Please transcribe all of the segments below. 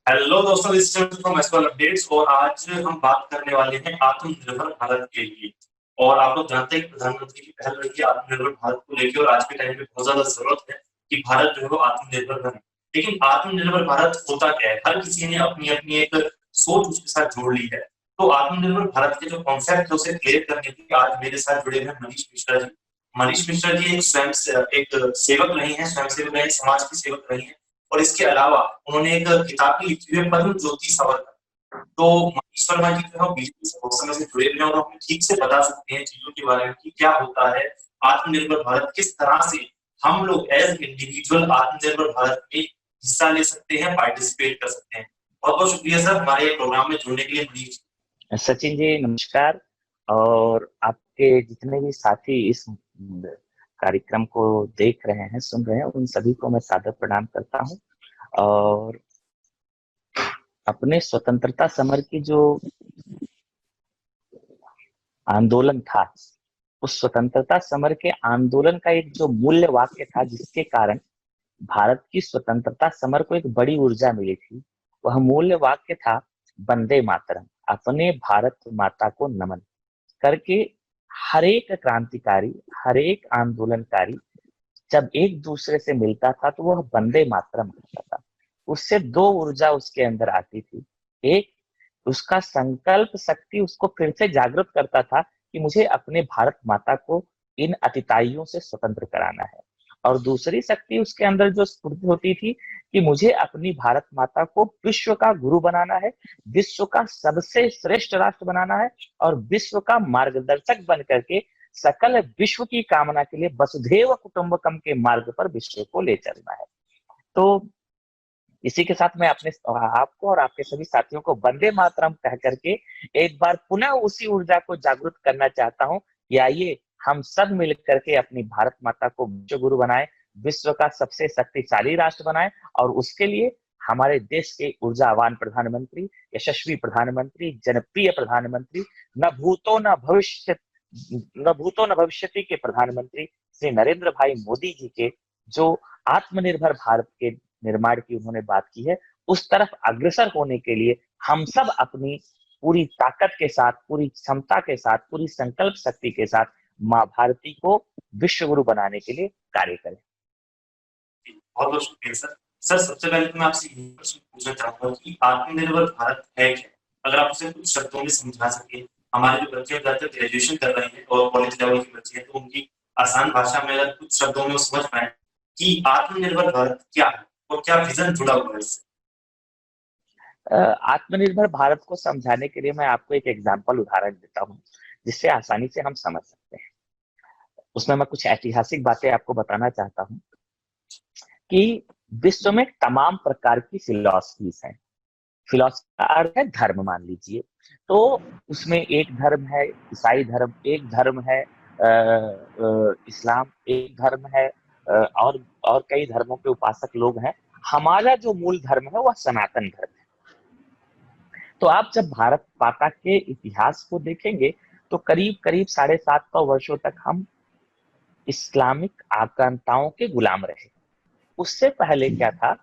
Hello दोस्तों, this is from एसपल updates. और आज हम बात करने वाले हैं आत्मनिर्भर भारत के लिए। और आप लोग जानते हैं कि प्रधानमंत्री की पहल रही है आत्मनिर्भर भारत को लेकर, और आज के टाइम पे बहुत ज्यादा जरूरत है कि भारत जो है वो आत्मनिर्भर बने। लेकिन आत्मनिर्भर भारत होता क्या है? हर किसी ने अपनी अपनी एक सोच उसके साथ जोड़ ली है। तो आत्मनिर्भर भारत के जो कॉन्सेप्ट है उसे क्लियर करने के लिए आज मेरे साथ जुड़े हुए हैं मनीष मिश्रा जी। मनीष मिश्रा जी एक सेवक रहे हैं, स्वयं सेवक रहे हैं, समाज की सेवक रही हैं। और इसके अलावा उन्होंने एक किताब भी लिखी हुई है, पद्म ज्योति सावरकर। तो मनीष वर्मा जी जो है बीजेपी से बहुत समय से जुड़े हुए हैं और हमें ठीक से बता सकते हैं चीजों के बारे में कि क्या होता है आत्मनिर्भर भारत, किस तरह से हम लोग एज इंडिविजुअल आत्मनिर्भर भारत में हिस्सा ले सकते हैं, पार्टिसिपेट कर सकते हैं। बहुत बहुत शुक्रिया सर हमारे प्रोग्राम में जुड़ने के लिए। मनीष सचिन जी नमस्कार। और आपके जितने भी साथी इस कार्यक्रम को देख रहे हैं, सुन रहे हैं, उन सभी को मैं सादर प्रणाम करता हूं। और अपने स्वतंत्रता समर की जो आंदोलन था, उस स्वतंत्रता समर के आंदोलन का एक जो मूल्य वाक्य था जिसके कारण भारत की स्वतंत्रता समर को एक बड़ी ऊर्जा मिली थी, वह मूल्य वाक्य था वंदे मातरम, अपने भारत माता को नमन करके। हर एक क्रांतिकारी, हर एक आंदोलनकारी जब एक दूसरे से मिलता था तो वह वंदे मातरम कहता था। उससे दो ऊर्जा उसके अंदर आती थी। एक, उसका संकल्प शक्ति उसको फिर से जागृत करता था कि मुझे अपने भारत माता को इन अतिताइयों से स्वतंत्र कराना है। और दूसरी शक्ति उसके अंदर जो स्फूर्ति होती थी कि मुझे अपनी भारत माता को विश्व का गुरु बनाना है, विश्व का सबसे श्रेष्ठ राष्ट्र बनाना है, और विश्व का मार्गदर्शक बन करके सकल विश्व की कामना के लिए वसुधैव कुटुंबकम के मार्ग पर विश्व को ले चलना है। तो इसी के साथ मैं अपने आपको और आपके सभी साथियों को वंदे मातरम कह करके एक बार पुनः उसी ऊर्जा को जागृत करना चाहता हूं कि आइए हम सब मिल करके अपनी भारत माता को विश्व गुरु बनाए, विश्व का सबसे शक्तिशाली राष्ट्र बनाए। और उसके लिए हमारे देश के ऊर्जावान प्रधानमंत्री, यशस्वी प्रधानमंत्री, जनप्रिय प्रधानमंत्री, न भूतो न भविष्य न भूतो न भविष्यति के प्रधानमंत्री श्री नरेंद्र भाई मोदी जी के जो आत्मनिर्भर भारत के निर्माण की उन्होंने बात की है, उस तरफ अग्रसर होने के लिए हम सब अपनी पूरी ताकत के साथ, पूरी क्षमता के साथ, पूरी संकल्प शक्ति के साथ माँ भारती को विश्व गुरु बनाने के लिए कार्य करें। बहुत बहुत शुक्रिया सर। सर सबसे पहले तो मैं आपसे ये प्रश्न पूछना चाहूंगा कि आत्मनिर्भर भारत है क्या? अगर आप उसे कुछ शब्दों में समझा सके। हमारे जो बच्चे ज्यादातर ग्रेजुएशन कर रहे हैं और कॉलेज लेवल के बच्चे हैं, तो उनकी आसान भाषा में अगर कुछ शब्दों में वो समझ पाए कि आत्मनिर्भर भारत क्या है और क्या विजन जुड़ा हुआ है इससे। आत्मनिर्भर भारत को समझाने के लिए मैं आपको एक एग्जाम्पल उदाहरण देता हूँ जिससे आसानी से हम समझ सकते हैं। उसमें मैं कुछ ऐतिहासिक बातें आपको बताना चाहता हूँ कि विश्व में तमाम प्रकार की फिलॉसफीज हैं। फिलॉसफी का अर्थ है धर्म, मान लीजिए। तो उसमें एक धर्म है ईसाई धर्म, एक धर्म है इस्लाम, एक धर्म है और कई धर्मों के उपासक लोग हैं। हमारा जो मूल धर्म है वह सनातन धर्म है। तो आप जब भारत माता के इतिहास को देखेंगे तो करीब करीब 750 वर्षों तक हम इस्लामिक आक्रांताओं के गुलाम रहे। उससे पहले क्या था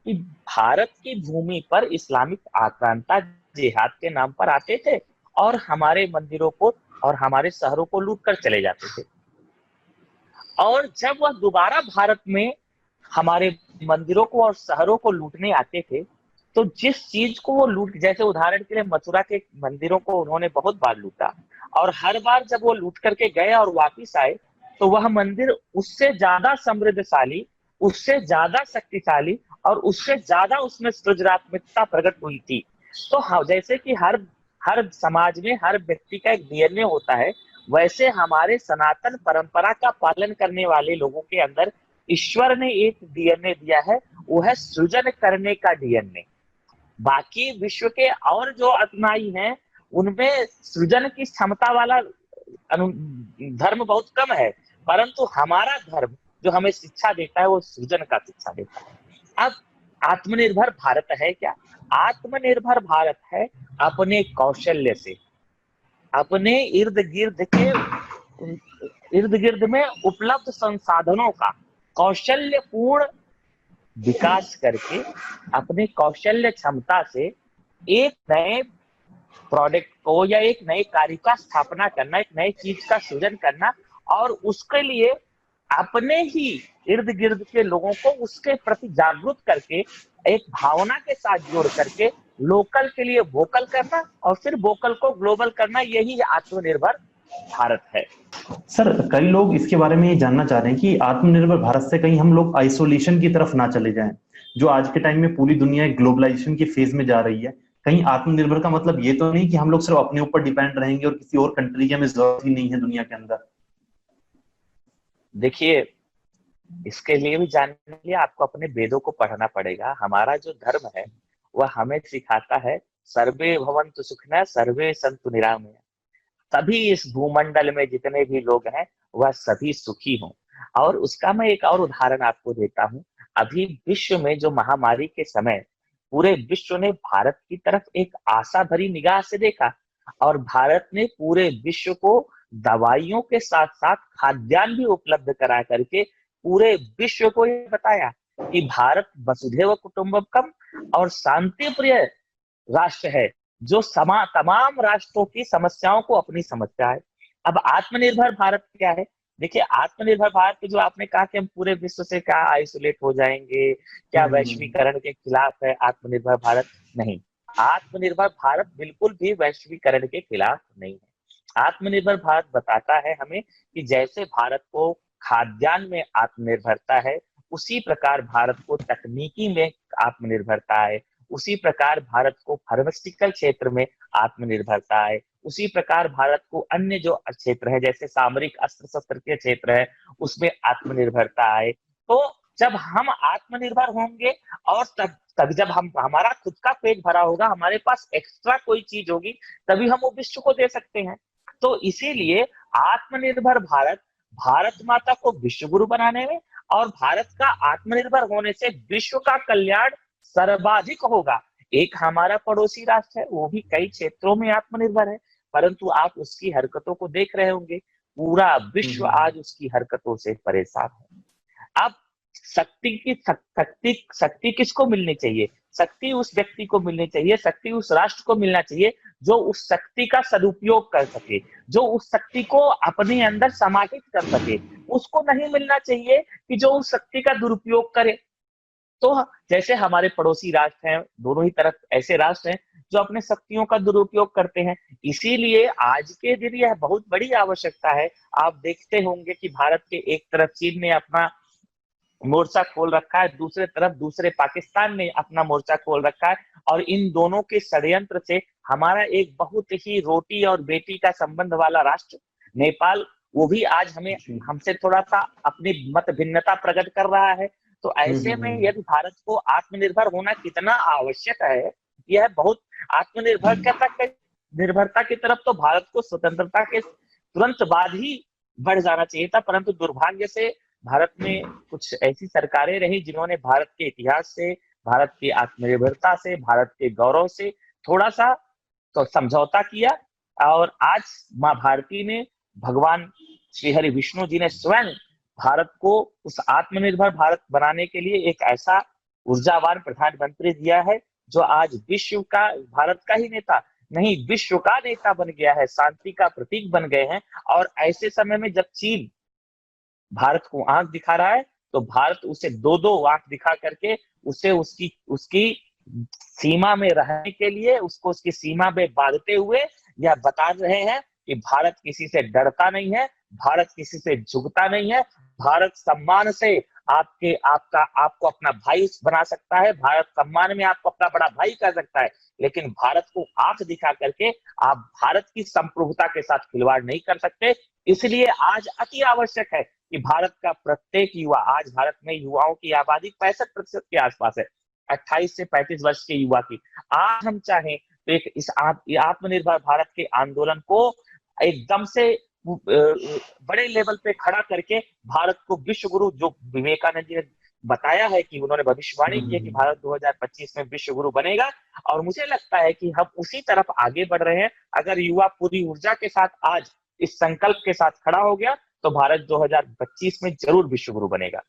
कि भारत की भूमि पर इस्लामिक आक्रांता जिहाद के नाम पर आते थे और हमारे मंदिरों को और हमारे शहरों को लूट कर चले जाते थे। और जब वह दोबारा भारत में हमारे मंदिरों को और शहरों को लूटने आते थे, तो जिस चीज को वो लूट, जैसे उदाहरण के लिए मथुरा के मंदिरों को उन्होंने बहुत बार लूटा, और हर बार जब वो लूट करके गए और वापिस आए तो वह मंदिर उससे ज्यादा समृद्धशाली, उससे ज्यादा शक्तिशाली और उससे ज्यादा उसमें सृजनात्मकता प्रकट हुई थी। तो हाँ, जैसे कि हर हर समाज में हर व्यक्ति का एक डीएनए होता है, वैसे हमारे सनातन परंपरा का पालन करने वाले लोगों के अंदर ईश्वर ने एक डीएनए दिया है, वो है सृजन करने का डीएनए। बाकी विश्व के और जो अनुयायी हैं उनमें सृजन की क्षमता वाला धर्म बहुत कम है, परंतु हमारा धर्म जो हमें शिक्षा देता है वो सृजन का शिक्षा देता है। अब आत्मनिर्भर भारत है क्या? आत्मनिर्भर भारत है अपने कौशल्य से, अपने इर्द गिर्द में उपलब्ध संसाधनों का कौशल्यपूर्ण विकास करके अपने कौशल्य क्षमता से एक नए प्रोडक्ट को या एक नए कार्य का स्थापना करना, एक नई चीज का सृजन करना, और उसके लिए अपने ही इर्द गिर्द के लोगों को उसके प्रति जागरूक करके एक भावना के साथ जोड़ करके लोकल के लिए वोकल करना और फिर वोकल को ग्लोबल करना, यही आत्मनिर्भर भारत है। सर, कई लोग इसके बारे में ये जानना चाह रहे हैं कि आत्मनिर्भर भारत से कहीं हम लोग आइसोलेशन की तरफ ना चले जाएं, जो आज के टाइम में पूरी दुनिया ग्लोबलाइजेशन के फेज में जा रही है। कहीं आत्मनिर्भर का मतलब ये तो नहीं कि हम लोग सिर्फ अपने ऊपर डिपेंड रहेंगे और किसी और कंट्री की हमें जरूरत ही नहीं है दुनिया के अंदर। देखिए, इसके लिए भी जानने के लिए आपको अपने वेदों को पढ़ना पड़ेगा। हमारा जो धर्म है वह हमें सिखाता है सर्वे भवन्तु सुखिनः सर्वे सन्तु निरामया, सभी इस भूमंडल में जितने भी लोग हैं वह सभी सुखी हों। और उसका मैं एक और उदाहरण आपको देता हूं। अभी विश्व में जो महामारी के समय पूरे विश्व ने भारत की तरफ एक आशा भरी निगाह से देखा, और भारत ने पूरे विश्व को दवाइयों के साथ साथ खाद्यान्न भी उपलब्ध करा करके पूरे विश्व को ये बताया कि भारत वसुधैव कुटुंबकम और शांति प्रिय राष्ट्र है, जो तमाम राष्ट्रों की समस्याओं को अपनी समस्या है। अब आत्मनिर्भर भारत क्या है? देखिए, आत्मनिर्भर भारत के जो आपने कहा कि हम पूरे विश्व से क्या आइसोलेट हो जाएंगे, क्या वैश्वीकरण के खिलाफ है आत्मनिर्भर भारत? नहीं, आत्मनिर्भर भारत बिल्कुल भी वैश्वीकरण के खिलाफ नहीं है। आत्मनिर्भर भारत बताता है हमें कि जैसे भारत को खाद्यान्न में आत्मनिर्भरता है, उसी प्रकार भारत को तकनीकी में आत्मनिर्भरता है, उसी प्रकार भारत को फार्मास्यूटिकल क्षेत्र में आत्मनिर्भरता है, उसी प्रकार भारत को अन्य जो क्षेत्र है जैसे सामरिक अस्त्र शस्त्र के क्षेत्र है उसमें आत्मनिर्भरता है। तो जब हम आत्मनिर्भर होंगे और तब जब हमारा खुद का पेट भरा होगा, हमारे पास एक्स्ट्रा कोई चीज होगी, तभी हम वो विश्व को दे सकते हैं। तो इसीलिए आत्मनिर्भर भारत भारत माता को विश्व गुरु बनाने में, और भारत का आत्मनिर्भर होने से विश्व का कल्याण सर्वाधिक होगा। एक हमारा पड़ोसी राष्ट्र है, वो भी कई क्षेत्रों में आत्मनिर्भर है, परंतु आप उसकी हरकतों को देख रहे होंगे, पूरा विश्व आज उसकी हरकतों से परेशान है। अब शक्ति किसको मिलनी चाहिए? शक्ति उस व्यक्ति को मिलनी चाहिए, शक्ति उस राष्ट्र को मिलना चाहिए जो उस शक्ति का सदुपयोग कर सके, जो उस शक्ति को अपने अंदर समाहित कर सके। उसको नहीं मिलना चाहिए कि जो उस शक्ति का दुरुपयोग करे। तो जैसे हमारे पड़ोसी राष्ट्र हैं, दोनों ही तरफ ऐसे राष्ट्र हैं जो अपने शक्तियों का दुरुपयोग करते हैं। इसीलिए आज के दिन यह बहुत बड़ी आवश्यकता है। आप देखते होंगे कि भारत के एक तरफ चीन ने अपना मोर्चा खोल रखा है, दूसरे तरफ दूसरे पाकिस्तान ने अपना मोर्चा खोल रखा है, और इन दोनों के षड्यंत्र से हमारा एक बहुत ही रोटी और बेटी का संबंध वाला राष्ट्र नेपाल, वो भी आज हमसे थोड़ा सा अपनी मत भिन्नता प्रकट कर रहा है। तो ऐसे में यदि भारत को आत्मनिर्भर होना कितना आवश्यक है, यह बहुत निर्भरता की तरफ तो भारत को स्वतंत्रता के तुरंत बाद ही बढ़ जाना चाहिए था, परंतु दुर्भाग्य से भारत में कुछ ऐसी सरकारें रही जिन्होंने भारत के इतिहास से, भारत की आत्मनिर्भरता से, भारत के गौरव से थोड़ा सा तो समझौता किया। और आज माँ भारती ने, भगवान श्री हरि विष्णु जी ने स्वयं भारत को उस आत्मनिर्भर भारत बनाने के लिए एक ऐसा ऊर्जावान प्रधानमंत्री दिया है जो आज विश्व का, भारत का ही नेता नहीं विश्व का नेता बन गया है, शांति का प्रतीक बन गए हैं। और ऐसे समय में जब चीन भारत को आंख दिखा रहा है, तो भारत उसे दो आंख दिखा करके उसे उसकी सीमा में रहने के लिए, उसको उसकी सीमा में बांधते हुए यह बता रहे हैं कि भारत किसी से डरता नहीं है, भारत किसी से झुकता नहीं है, भारत सम्मान से आपको अपना भाई बना सकता है, भारत सम्मान में आपको अपना बड़ा भाई कर सकता है, लेकिन भारत को आंख दिखा करके आप भारत की संप्रभुता के साथ खिलवाड़ नहीं कर सकते। इसलिए आज अति आवश्यक है कि भारत का प्रत्येक युवा, आज भारत में युवाओं की आबादी 65% के आसपास है, 28 से 35 वर्ष के युवा की। आज हम चाहें तो इस आत्मनिर्भर भारत के आंदोलन को एकदम से बड़े लेवल पे खड़ा करके भारत को विश्व गुरु, जो विवेकानंद जी ने बताया है कि उन्होंने भविष्यवाणी की है कि भारत 2025 में विश्व गुरु बनेगा, और मुझे लगता है कि हम उसी तरफ आगे बढ़ रहे हैं। अगर युवा पूरी ऊर्जा के साथ आज इस संकल्प के साथ खड़ा हो गया तो भारत 2025 में जरूर विश्व गुरु बनेगा।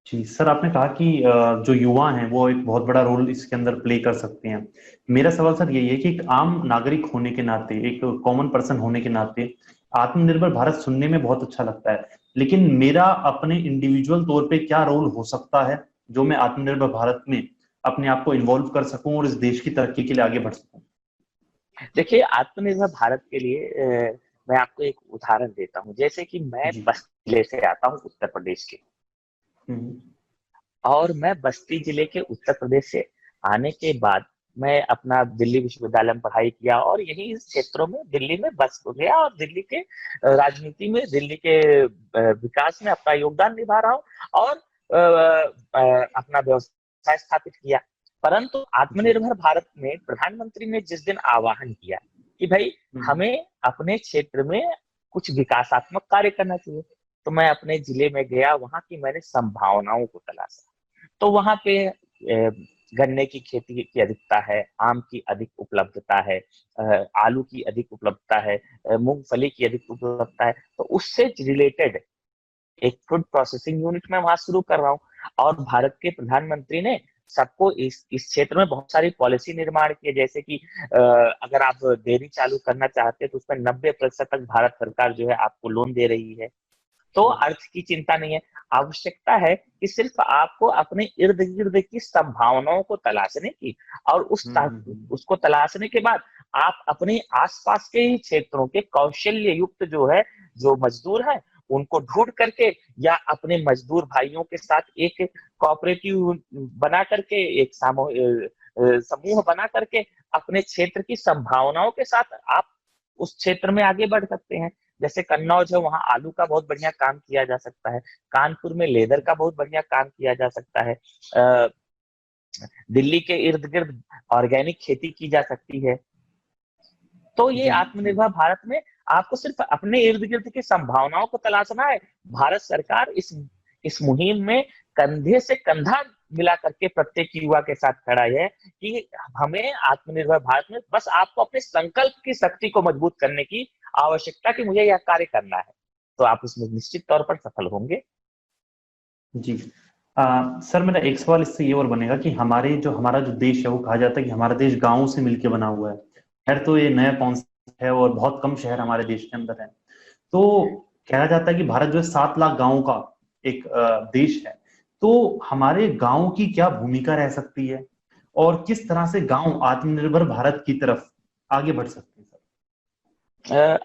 जी सर, आपने कहा कि जो युवा हैं वो एक बहुत बड़ा रोल इसके अंदर प्ले कर सकते हैं। मेरा सवाल सर यही है कि एक आम नागरिक होने के नाते, एक कॉमन पर्सन होने के नाते, आत्मनिर्भर भारत सुनने में बहुत अच्छा लगता है, लेकिन मेरा अपने इंडिविजुअल तौर पे क्या रोल हो सकता है जो मैं आत्मनिर्भर भारत में अपने आप को इन्वॉल्व कर सकूं और इस देश की तरक्की के लिए आगे बढ़ सकूं? देखिए, आत्मनिर्भर भारत के लिए मैं आपको एक उदाहरण देता हूँ। जैसे कि मैं जी। बस्ती जिले से आता हूँ, उत्तर प्रदेश के, हम्म। और मैं बस्ती जिले के उत्तर प्रदेश से आने के बाद मैं अपना दिल्ली विश्वविद्यालय में पढ़ाई किया, और यही इस क्षेत्रों में दिल्ली में बस गया, और दिल्ली के राजनीति में, दिल्ली के विकास में अपना योगदान निभा रहा हूँ, और अपना व्यवसाय स्थापित किया। परंतु जी। आत्मनिर्भर भारत में प्रधानमंत्री ने जिस दिन आह्वान किया कि भाई हम्म। हमें अपने क्षेत्र में कुछ विकासात्मक कार्य करना चाहिए, तो मैं अपने जिले में गया, वहां की मैंने संभावनाओं को तलाशा। तो वहां पे गन्ने की खेती की अधिकता है, आम की अधिक उपलब्धता है, आलू की अधिक उपलब्धता है, मूंगफली की अधिक उपलब्धता है। तो उससे रिलेटेड एक फूड प्रोसेसिंग यूनिट मैं वहां शुरू कर रहा हूँ। और भारत के प्रधानमंत्री ने सबको इस क्षेत्र में बहुत सारी पॉलिसी निर्माण किए, जैसे कि अगर आप डेयरी चालू करना चाहते हैं तो उसमें 90% तक भारत सरकार जो है आपको लोन दे रही है। तो अर्थ की चिंता नहीं है। आवश्यकता है कि सिर्फ आपको अपने इर्द गिर्द की संभावनाओं को तलाशने की, और उसको तलाशने के बाद आप अपने आसपास के ही क्षेत्रों के कौशल्य युक्त जो है, जो मजदूर हैं, उनको ढूंढ करके, या अपने मजदूर भाइयों के साथ एक कोऑपरेटिव बना करके, एक समूह बना करके अपने क्षेत्र की संभावनाओं के साथ आप उस क्षेत्र में आगे बढ़ सकते हैं। जैसे कन्नौज है, वहां आलू का बहुत बढ़िया काम किया जा सकता है। कानपुर में लेदर का बहुत बढ़िया काम किया जा सकता है। दिल्ली के इर्द गिर्द ऑर्गेनिक खेती की जा सकती है। तो ये जी। जी। आत्मनिर्भर भारत में आपको सिर्फ अपने इर्द गिर्द की संभावनाओं को तलाशना है। भारत सरकार इस मुहिम में कंधे से कंधा मिला करके प्रत्येक युवा के साथ खड़ा है कि हमें आत्मनिर्भर भारत में बस आपको अपने संकल्प की शक्ति को मजबूत करने की आवश्यकता, कि मुझे यह कार्य करना है, तो आप उसमें निश्चित तौर पर सफल होंगे। जी। सर, मेरा एक सवाल इससे ये और बनेगा कि हमारा जो देश है वो कहा जाता है कि हमारा देश गांवों से मिलकर बना हुआ है। खैर, तो ये नया कॉन्सेप्ट है और बहुत कम शहर हमारे देश के अंदर है। तो कहा जाता है कि भारत जो है 7 लाख गांवों का एक देश है। तो हमारे गांव की क्या भूमिका रह सकती है और किस तरह से गांव आत्मनिर्भर भारत की तरफ आगे बढ़ सकते हैं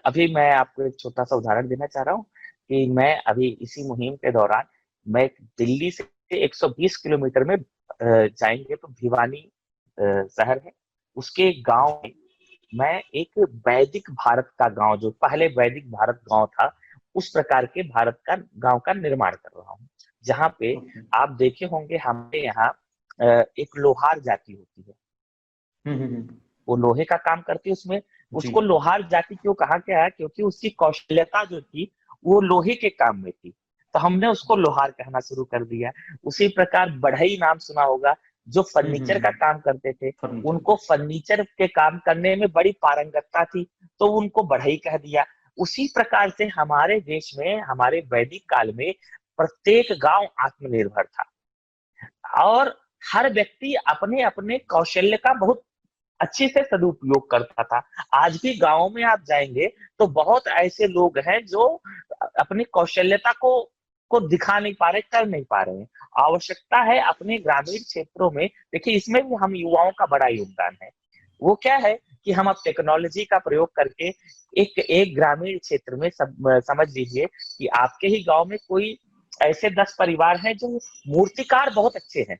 अभी मैं आपको एक छोटा सा उदाहरण देना चाह रहा हूँ कि मैं अभी इसी मुहिम के दौरान, मैं दिल्ली से 120 किलोमीटर में जाएंगे तो भिवानी शहर है, उसके गांव में मैं एक वैदिक भारत का गांव, जो पहले वैदिक भारत गांव था, उस प्रकार के भारत का गांव का निर्माण कर रहा हूँ। जहाँ पे सर? आप देखे होंगे हमारे यहाँ एक लोहार जाति होती है, हम्म। वो लोहे का काम करती है। उसमें जी। उसको लोहार जाति क्यों कहा गया है? क्योंकि उसकी कौशल्यता जो थी वो लोहे के काम में थी, तो हमने उसको लोहार कहना शुरू कर दिया। उसी प्रकार बढ़ई नाम सुना होगा, जो फर्नीचर का काम करते थे, फर्नीचर। उनको फर्नीचर के काम करने में बड़ी पारंगतता थी, तो उनको बढ़ई कह दिया। उसी प्रकार से हमारे देश में, हमारे वैदिक काल में प्रत्येक गांव आत्मनिर्भर था, और हर व्यक्ति अपने अपने कौशल्य का बहुत अच्छे से सदुपयोग करता था। आज भी गांवों में आप जाएंगे तो बहुत ऐसे लोग हैं जो अपनी कौशल्यता को दिखा नहीं पा रहे, कर नहीं पा रहे हैं। आवश्यकता है अपने ग्रामीण क्षेत्रों में, देखिए इसमें भी हम युवाओं का बड़ा योगदान है। वो क्या है कि हम अब टेक्नोलॉजी का प्रयोग करके एक एक ग्रामीण क्षेत्र में समझ लीजिए कि आपके ही गांव में कोई ऐसे 10 परिवार हैं जो मूर्तिकार बहुत अच्छे हैं,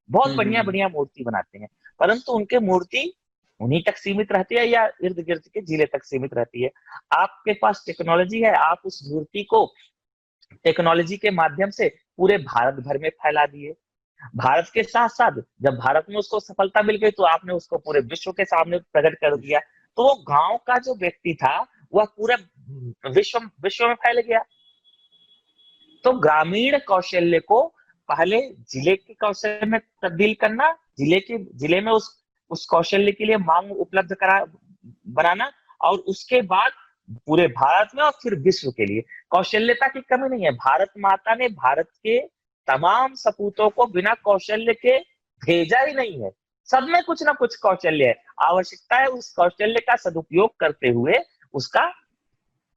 बहुत बढ़िया बढ़िया मूर्ति बनाते हैं, परंतु उनके मूर्ति उन्हीं तक सीमित रहती है या इर्द गिर्द के जिले तक सीमित रहती है। आपके पास टेक्नोलॉजी है, आप उस मूर्ति को टेक्नोलॉजी के माध्यम से पूरे भारत भर में फैला दिए। भारत के साथ साथ जब भारत में उसको सफलता मिल गई तो आपने उसको पूरे विश्व के सामने प्रकट कर दिया। तो वो गांव का जो व्यक्ति था वह पूरे विश्व में फैल गया। तो ग्रामीण कौशल्य को पहले जिले के कौशल्य में तब्दील करना, जिले में उस कौशल्य के लिए मांग उपलब्ध करा बनाना, और उसके बाद पूरे भारत में और फिर विश्व के लिए। कौशल्यता की कमी नहीं है, भारत माता ने भारत के तमाम सपूतों को बिना कौशल्य के भेजा ही नहीं है। सब में कुछ ना कुछ कौशल्य है, आवश्यकता है उस कौशल्य का सदुपयोग करते हुए उसका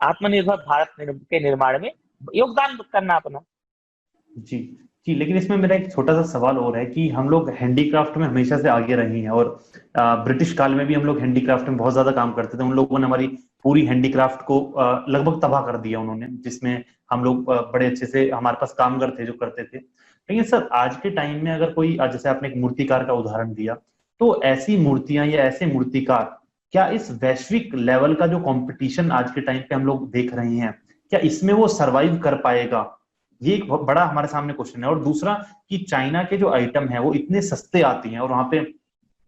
आत्मनिर्भर भारत के निर्माण में योगदान करना अपना। जी जी, लेकिन इसमें मेरा एक छोटा सा सवाल और है कि हम लोग हैंडीक्राफ्ट में हमेशा से आगे रहे हैं, और ब्रिटिश काल में भी हम लोग हैंडीक्राफ्ट में बहुत ज्यादा काम करते थे। उन लोगों ने हमारी पूरी हैंडीक्राफ्ट को लगभग तबाह कर दिया उन्होंने, जिसमें हम लोग बड़े अच्छे से, हमारे पास कामगर थे जो करते थे। लेकिन सर आज के टाइम में अगर कोई, जैसे आपने एक मूर्तिकार का उदाहरण दिया, तो ऐसी मूर्तियां या ऐसे मूर्तिकार क्या इस वैश्विक लेवल का जो कंपटीशन आज के टाइम पे हम लोग देख रहे हैं, क्या इसमें वो सरवाइव कर पाएगा? ये एक बहुत बड़ा हमारे सामने क्वेश्चन है। और दूसरा कि चाइना के जो आइटम है वो इतने सस्ते आती हैं, और वहां पे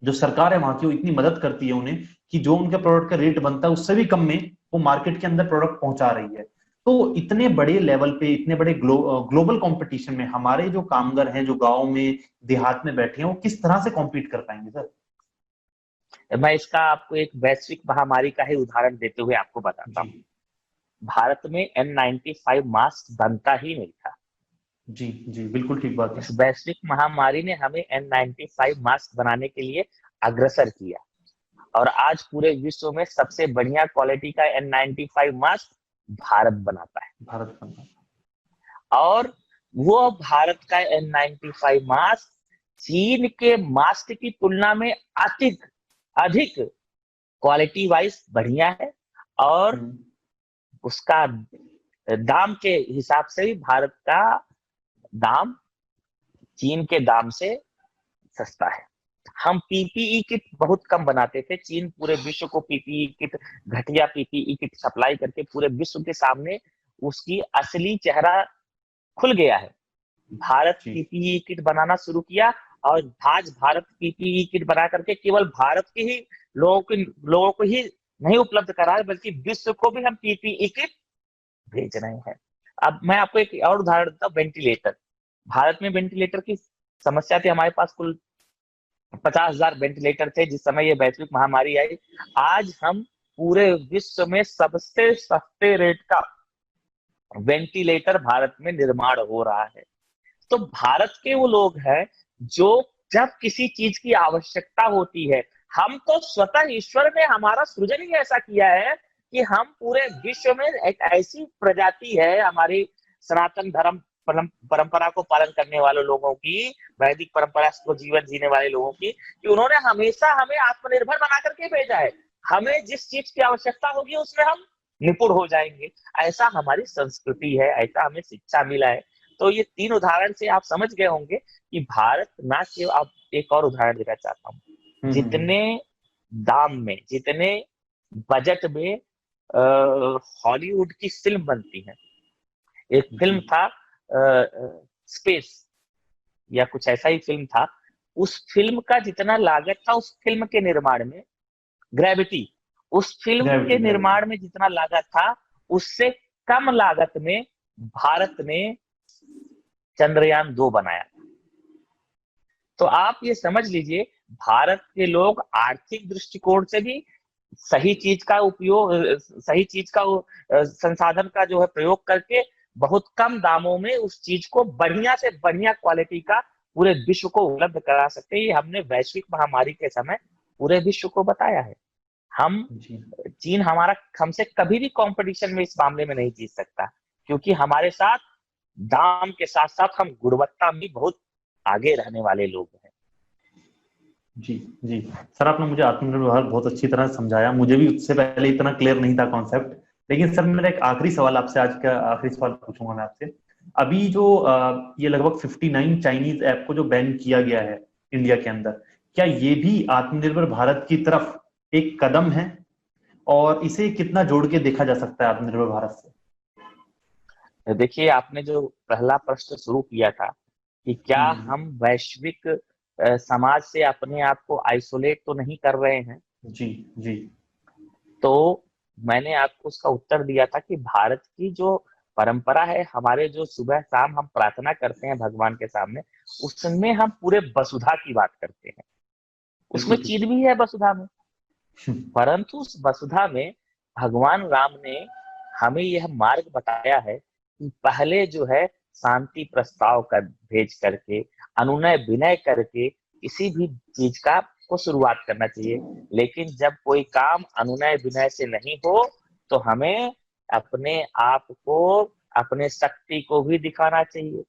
जो सरकार है वहां की वो इतनी मदद करती है उन्हें कि जो उनके प्रोडक्ट का रेट बनता है उससे भी कम में वो मार्केट के अंदर प्रोडक्ट पहुंचा रही है। तो इतने बड़े लेवल पे, इतने बड़े ग्लोबल कंपटीशन में हमारे जो कामगर हैं, जो गांव में देहात में बैठे हैं, वो किस तरह से कॉम्पीट कर पाएंगे सर? मैं इसका आपको एक वैश्विक महामारी का ही उदाहरण देते हुए आपको बताता हूँ। भारत में N95 मास्क बनता ही नहीं था। जी जी, बिल्कुल ठीक बात है। इस वैश्विक महामारी ने हमें N95 मास्क बनाने के लिए अग्रसर किया, और आज पूरे विश्व में सबसे बढ़िया क्वालिटी का N95 मास्क भारत बनाता है। भारत बनाता है। और वो भारत का N95 मास्क चीन के मास्क की तुलना में अधिक क्वालिटी वाइज बढ़िया है, और उसका दाम के हिसाब से भी भारत का दाम चीन के दाम से सस्ता है। हम पीपीई किट बहुत कम बनाते थे, चीन पूरे विश्व को पीपीई किट, घटिया पीपीई किट सप्लाई करके पूरे विश्व के सामने उसकी असली चेहरा खुल गया है। भारत पीपीई किट बनाना शुरू किया, और आज भारत पीपीई किट बना करके केवल भारत के ही लोगों को ही नहीं उपलब्ध करा है, बल्कि विश्व को भी हम पीपीई किट भेज रहे हैं। अब मैं आपको एक और उदाहरण देता हूँ, वेंटिलेटर। भारत में वेंटिलेटर की समस्या थी, हमारे पास कुल 50,000 वेंटिलेटर थे जिस समय ये वैश्विक महामारी आई। आज हम पूरे विश्व में सबसे सस्ते रेट का वेंटिलेटर भारत में निर्माण हो रहा है। तो भारत के वो लोग हैं जो जब किसी चीज की आवश्यकता होती है, हम तो स्वतः ईश्वर ने हमारा सृजन ही ऐसा किया है कि हम पूरे विश्व में एक ऐसी प्रजाति है, हमारी सनातन धर्म परंपरा को पालन करने वाले लोगों की, वैदिक परंपरा को जीवन जीने वाले लोगों की, कि उन्होंने हमेशा हमें आत्मनिर्भर बना करके भेजा है। हमें जिस चीज की आवश्यकता होगी उसमें हम निपुण हो जाएंगे। ऐसा हमारी संस्कृति है, ऐसा हमें शिक्षा मिला है। तो ये 3 उदाहरण से आप समझ गए होंगे कि भारत ना केवल, आप एक और उदाहरण देना चाहता हूँ, जितने दाम में, जितने बजट में हॉलीवुड की फिल्म बनती है, एक फिल्म था स्पेस या कुछ ऐसा ही फिल्म था, उस फिल्म का जितना लागत था उस फिल्म के निर्माण में, ग्रेविटी, उस फिल्म के निर्माण में जितना लागत था उससे कम लागत में भारत ने चंद्रयान 2 बनाया। तो आप ये समझ लीजिए, भारत के लोग आर्थिक दृष्टिकोण से भी सही चीज का उपयोग, सही चीज का संसाधन का जो है प्रयोग करके बहुत कम दामों में उस चीज को बढ़िया से बढ़िया क्वालिटी का पूरे विश्व को उपलब्ध करा सकते हैं। ये हमने वैश्विक महामारी के समय पूरे विश्व को बताया है। चीन हमसे कभी भी कंपटीशन में इस मामले में नहीं जीत सकता, क्योंकि हमारे साथ दाम के साथ साथ हम गुणवत्ता में बहुत आगे रहने वाले लोग हैं। जी जी सर, आपने मुझे आत्मनिर्भर भारत बहुत अच्छी तरह समझाया। मुझे भी उससे पहले इतना क्लियर नहीं था कॉन्सेप्ट। लेकिन सर, मेरा एक आखिरी सवाल आपसे, आज का आखिरी सवाल पूछूंगा मैं आपसे। अभी जो ये लगभग 59 चाइनीज ऐप को जो बैन किया गया है इंडिया के अंदर, क्या ये भी आत्मनिर्भर भारत की तरफ एक कदम है, और इसे कितना जोड़ के देखा जा सकता है आत्मनिर्भर भारत से? देखिए, आपने जो पहला प्रश्न शुरू किया था कि क्या हम वैश्विक समाज से अपने आप को आइसोलेट तो नहीं कर रहे हैं, जी जी, तो मैंने आपको उसका उत्तर दिया था कि भारत की जो परंपरा है, हमारे जो सुबह शाम हम प्रार्थना करते हैं भगवान के सामने, उसमें हम पूरे वसुधा की बात करते हैं। उसमें चीज भी है वसुधा में, परंतु उस वसुधा में भगवान राम ने हमें यह मार्ग बताया है कि पहले जो है शांति प्रस्ताव कर भेज करके, अनुनय विनय करके किसी भी चीज का को शुरुआत करना चाहिए। लेकिन जब कोई काम अनुनय विनय से नहीं हो तो हमें अपने आप को, अपने शक्ति को भी दिखाना चाहिए।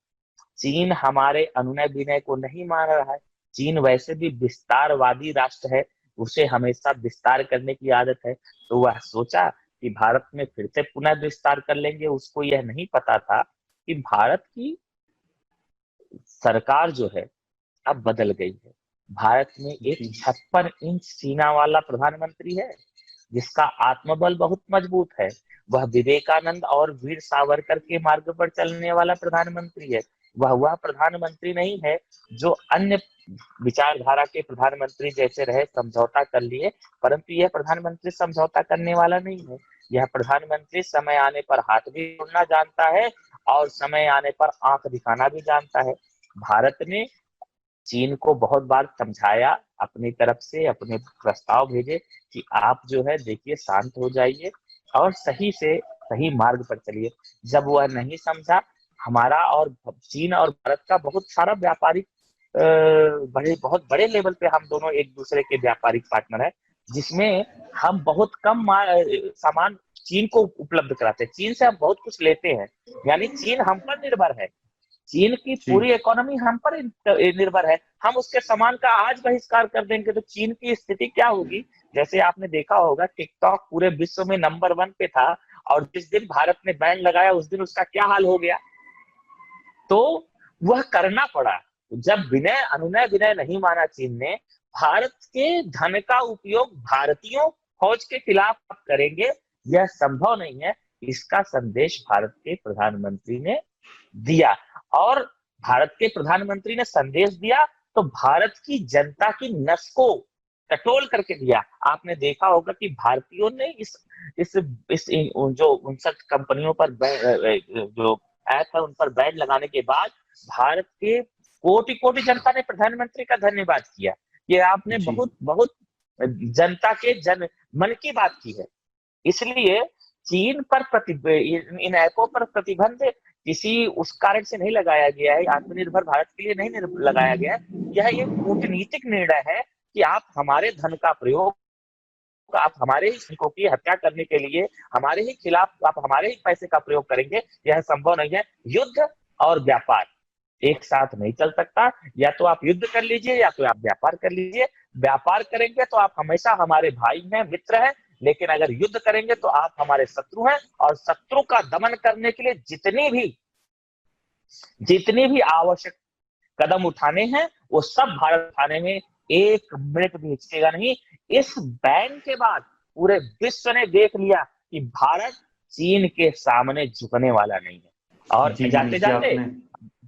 चीन हमारे अनुनय विनय को नहीं मान रहा है। चीन वैसे भी विस्तारवादी राष्ट्र है, उसे हमेशा विस्तार करने की आदत है। तो वह सोचा कि भारत में फिर से पुनः विस्तार कर लेंगे। उसको यह नहीं पता था कि भारत की सरकार जो है अब बदल गई है। भारत में एक 56 इंच सीना वाला प्रधानमंत्री है जिसका आत्मबल बहुत मजबूत है। वह विवेकानंद और वीर सावरकर के मार्ग पर चलने वाला प्रधानमंत्री है। वह प्रधानमंत्री नहीं है जो अन्य विचारधारा के प्रधानमंत्री जैसे रहे, समझौता कर लिए, परंतु यह प्रधानमंत्री समझौता करने वाला नहीं है। यह प्रधानमंत्री समय आने पर हाथ भी जोड़ना जानता है और समय आने पर आंख दिखाना भी जानता है। भारत ने चीन को बहुत बार समझाया, अपनी तरफ से अपने प्रस्ताव भेजे कि आप जो है देखिए शांत हो जाइए और सही से सही मार्ग पर चलिए। जब वह नहीं समझा, हमारा और चीन और भारत का बहुत सारा व्यापारिक बहुत बड़े लेवल पे हम दोनों एक दूसरे के व्यापारिक पार्टनर है, जिसमें हम बहुत कम सामान चीन को उपलब्ध कराते हैं। चीन से हम बहुत कुछ लेते हैं, यानी चीन हम पर निर्भर है। चीन की पूरी इकोनॉमी हम पर निर्भर है। हम उसके सामान का आज बहिष्कार कर देंगे तो चीन की स्थिति क्या होगी? जैसे आपने देखा होगा, टिकटॉक पूरे विश्व में नंबर 1 पे था और जिस दिन भारत ने बैन लगाया उस दिन उसका क्या हाल हो गया। तो वह करना पड़ा। जब विनय अनुनय विनय नहीं माना चीन ने, भारत के धन का उपयोग भारतीयों फौज के खिलाफ करेंगे, यह संभव नहीं है। इसका संदेश भारत के प्रधानमंत्री ने दिया और भारत के प्रधानमंत्री ने संदेश दिया तो भारत की जनता की नस को टटोल करके दिया। आपने देखा होगा कि भारतीयों ने इस जो 59 कंपनियों पर जो ऐप है उन पर बैन लगाने के बाद भारत के कोटि कोटि जनता ने प्रधानमंत्री का धन्यवाद किया। ये आपने बहुत बहुत जनता के मन की बात की है। इसलिए चीन पर इन ऐपों पर प्रतिबंध किसी उस कारण से नहीं लगाया गया है, आत्मनिर्भर भारत के लिए नहीं लगाया गया है। यह एक कूटनीतिक निर्णय है कि आप हमारे धन का प्रयोग, आप हमारे ही सैनिकों की हत्या करने के लिए हमारे ही खिलाफ आप हमारे ही पैसे का प्रयोग करेंगे, यह संभव नहीं है। युद्ध और व्यापार एक साथ नहीं चल सकता। या तो आप युद्ध कर लीजिए या तो आप व्यापार कर लीजिए। व्यापार करेंगे तो आप हमेशा हमारे भाई हैं, मित्र हैं, लेकिन अगर युद्ध करेंगे तो आप हमारे शत्रु हैं। और शत्रु का दमन करने के लिए जितनी भी आवश्यक कदम उठाने हैं वो सब भारत उठाने में 1 मिनट भी हिचकेगा नहीं। इस बैन के बाद पूरे विश्व ने देख लिया कि भारत चीन के सामने झुकने वाला नहीं है। और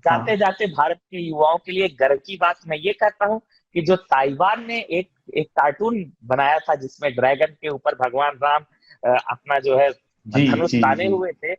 जाते जाते भारत के युवाओं के लिए गर्व की बात मैं ये कहता हूं कि जो ताइवान ने एक कार्टून बनाया था जिसमें ड्रैगन के ऊपर भगवान राम अपना जो है धनुष ताने हुए थे,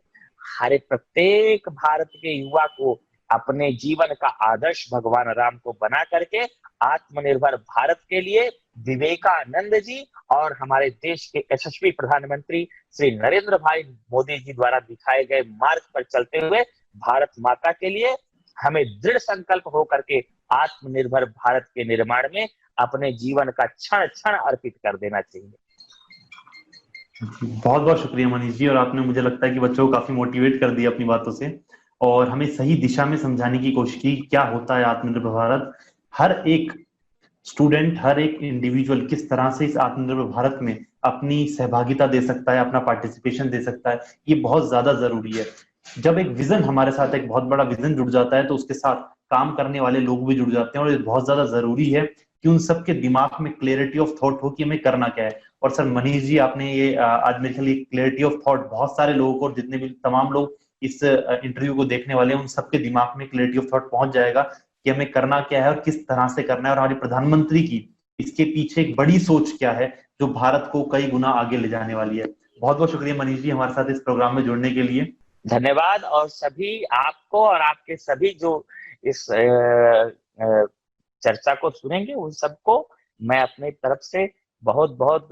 हर प्रत्येक भारत के युवा को अपने जीवन का आदर्श भगवान राम को बना करके आत्मनिर्भर भारत के लिए विवेकानंद जी और हमारे देश के यशस्वी प्रधानमंत्री श्री नरेंद्र भाई मोदी जी द्वारा दिखाए गए मार्ग पर चलते हुए भारत माता के लिए हमें दृढ़ संकल्प होकर के आत्मनिर्भर भारत के निर्माण में अपने जीवन का क्षण क्षण अर्पित कर देना चाहिए। बहुत बहुत शुक्रिया मनीष जी। और आपने, मुझे लगता है कि बच्चों को काफी मोटिवेट कर दिया अपनी बातों से और हमें सही दिशा में समझाने की कोशिश की क्या होता है आत्मनिर्भर भारत। हर एक स्टूडेंट, हर एक इंडिविजुअल किस तरह से इस आत्मनिर्भर भारत में अपनी सहभागिता दे सकता है, अपना पार्टिसिपेशन दे सकता है, ये बहुत ज्यादा जरूरी है। जब एक विजन हमारे साथ, एक बहुत बड़ा विजन जुड़ जाता है तो उसके साथ काम करने वाले लोग भी जुड़ जाते हैं और ये बहुत ज्यादा जरूरी है कि उन सबके दिमाग में क्लैरिटी ऑफ थॉट हो कि हमें करना क्या है। और सर मनीष जी, आपने ये आज मेरे ख्याल क्लैरिटी ऑफ थॉट बहुत सारे लोगों को, जितने भी तमाम लोग इस इंटरव्यू को देखने वाले हैं, उन सबके दिमाग में क्लैरिटी ऑफ थॉट पहुंच जाएगा कि हमें करना क्या है और किस तरह से करना है और हमारे प्रधानमंत्री की इसके पीछे एक बड़ी सोच क्या है जो भारत को कई गुना आगे ले जाने वाली है। बहुत बहुत शुक्रिया मनीष जी हमारे साथ इस प्रोग्राम में जुड़ने के लिए। धन्यवाद। और सभी आपको और आपके सभी जो इस चर्चा को सुनेंगे उन सबको मैं अपने तरफ से बहुत बहुत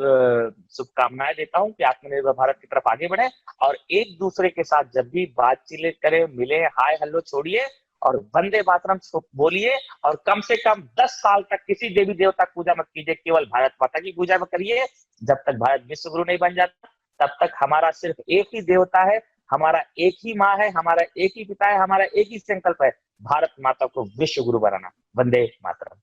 शुभकामनाएं देता हूं कि आत्मनिर्भर भारत की तरफ आगे बढ़े और एक दूसरे के साथ जब भी बातचीत करें, मिले, हाय हेलो छोड़िए और वंदे मातरम बोलिए और कम से कम 10 साल तक किसी देवी देवता की पूजा मत कीजिए, केवल भारत माता की पूजा मत करिए। जब तक भारत विश्व गुरु नहीं बन जाता तब तक हमारा सिर्फ एक ही देवता है, हमारा एक ही माँ है, हमारा एक ही पिता है, हमारा एक ही संकल्प है, भारत माता को विश्व गुरु बनाना। वंदे मातरम।